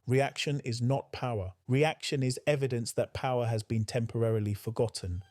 Reaction is not power. Reaction is evidence that power has been temporarily forgotten.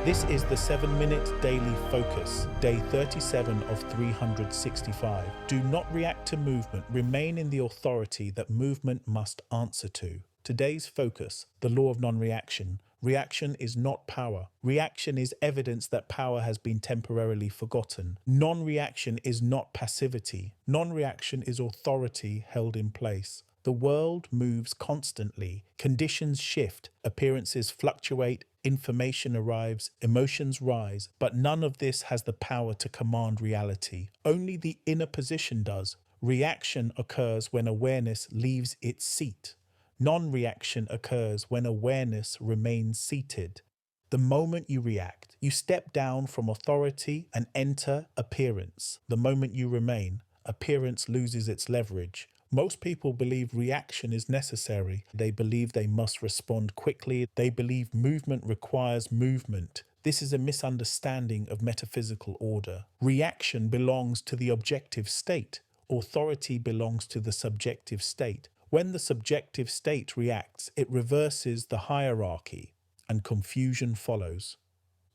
This is the 7-minute daily focus, day 37 of 365. Do not react to movement. Remain in the authority that movement must answer to. Today's focus, the law of non-reaction. Reaction is not power. Reaction is evidence that power has been temporarily forgotten. Non-reaction is not passivity. Non-reaction is authority held in place. The world moves constantly. Conditions shift, appearances fluctuate, information arrives, emotions rise, but none of this has the power to command reality. Only the inner position does. Reaction occurs when awareness leaves its seat. Non-reaction occurs when awareness remains seated. The moment you react, you step down from authority and enter appearance. The moment you remain, appearance loses its leverage. Most people believe reaction is necessary. They believe they must respond quickly. They believe movement requires movement. This is a misunderstanding of metaphysical order. Reaction belongs to the objective state. Authority belongs to the subjective state. When the subjective state reacts, it reverses the hierarchy, and confusion follows.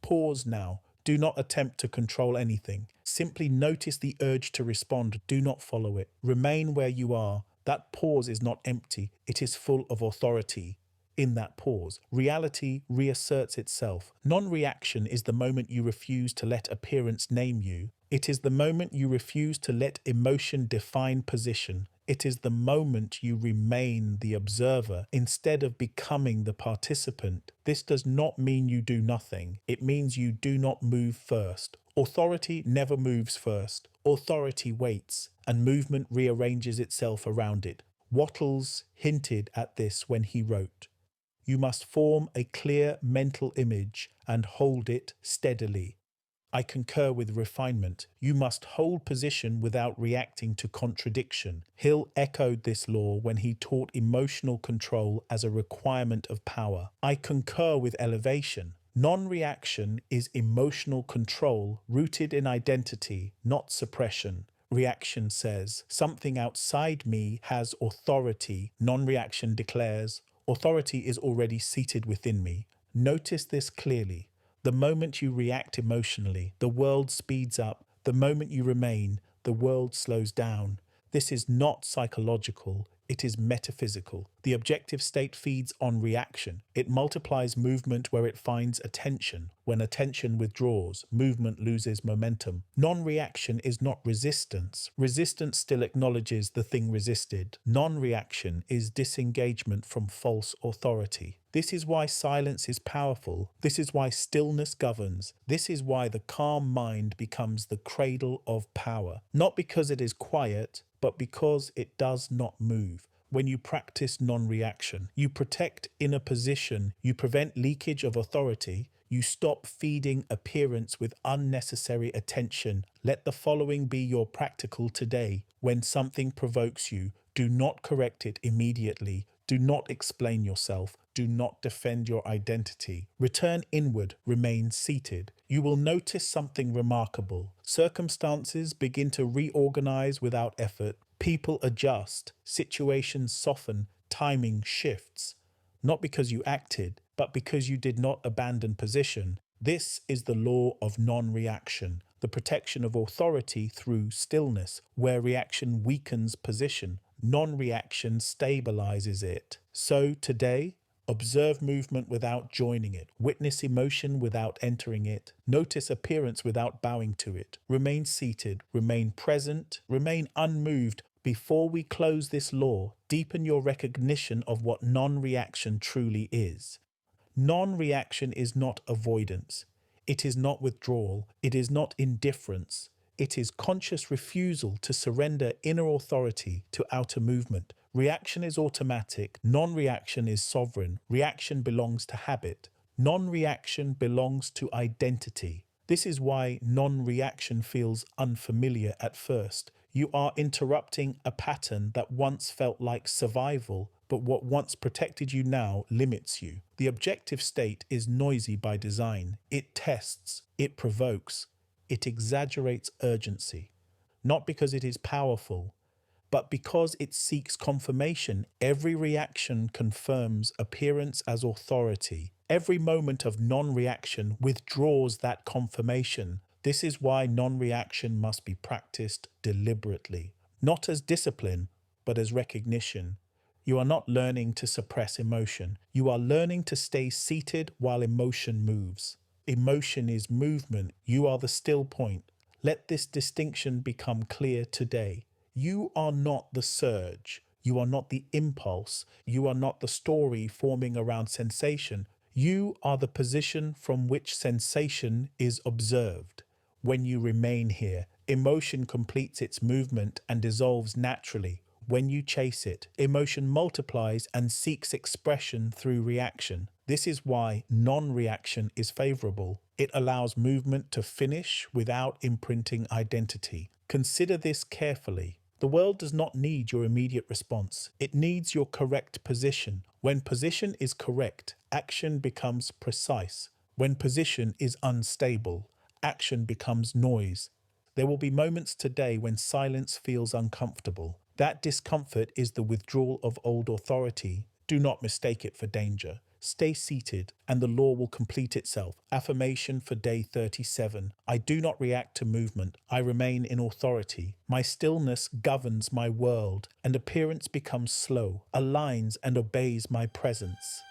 Pause now. Do not attempt to control anything. Simply notice the urge to respond. Do not follow it. Remain where you are. That pause is not empty. It is full of authority. In that pause, reality reasserts itself. Non-reaction is the moment you refuse to let appearance name you. It is the moment you refuse to let emotion define position. It is the moment you remain the observer instead of becoming the participant. This does not mean you do nothing. It means you do not move first. Authority never moves first. Authority waits, and movement rearranges itself around it. Wattles hinted at this when he wrote, "You must form a clear mental image and hold it steadily." I concur with refinement. You must hold position without reacting to contradiction. Hill echoed this law when he taught emotional control as a requirement of power. I concur with elevation. Non-reaction is emotional control rooted in identity, not suppression. Reaction says, something outside me has authority. Non-reaction declares, authority is already seated within me. Notice this clearly. The moment you react emotionally, the world speeds up. The moment you remain, the world slows down. This is not psychological, it is metaphysical. The objective state feeds on reaction. It multiplies movement where it finds attention. When attention withdraws, movement loses momentum. Non-reaction is not resistance. Resistance still acknowledges the thing resisted. Non-reaction is disengagement from false authority. This is why silence is powerful. This is why stillness governs. This is why the calm mind becomes the cradle of power. Not because it is quiet, but because it does not move. When you practice non-reaction, you protect inner position, you prevent leakage of authority, you stop feeding appearance with unnecessary attention. Let the following be your practical today. When something provokes you, do not correct it immediately. Do not explain yourself. Do not defend your identity. Return inward, remain seated. You will notice something remarkable. Circumstances begin to reorganize without effort. People adjust. Situations soften. Timing shifts. Not because you acted, but because you did not abandon position. This is the law of non-reaction, the protection of authority through stillness, where reaction weakens position. Non-reaction stabilizes it. So today, observe movement without joining it. Witness emotion without entering it. Notice appearance without bowing to it. Remain seated. Remain present. Remain unmoved. Before we close this law, deepen your recognition of what non-reaction truly is. Non-reaction is not avoidance. It is not withdrawal. It is not indifference. It is conscious refusal to surrender inner authority to outer movement. Reaction is automatic. Non-reaction is sovereign. Reaction belongs to habit. Non-reaction belongs to identity. This is why non-reaction feels unfamiliar at first. You are interrupting a pattern that once felt like survival, but what once protected you now limits you. The objective state is noisy by design. It tests, it provokes, it exaggerates urgency. Not because it is powerful, but because it seeks confirmation. Every reaction confirms appearance as authority. Every moment of non-reaction withdraws that confirmation. This is why non-reaction must be practiced deliberately, not as discipline, but as recognition. You are not learning to suppress emotion. You are learning to stay seated while emotion moves. Emotion is movement. You are the still point. Let this distinction become clear today. You are not the surge. You are not the impulse. You are not the story forming around sensation. You are the position from which sensation is observed. When you remain here, emotion completes its movement and dissolves naturally. When you chase it, emotion multiplies and seeks expression through reaction. This is why non-reaction is favorable. It allows movement to finish without imprinting identity. Consider this carefully. The world does not need your immediate response. It needs your correct position. When position is correct, action becomes precise. When position is unstable, action becomes noise. There will be moments today when silence feels uncomfortable. That discomfort is the withdrawal of old authority. Do not mistake it for danger. Stay seated, and the law will complete itself. Affirmation for day 37. I do not react to movement. I remain in authority. My stillness governs my world, and appearance becomes slow, aligns and obeys my presence.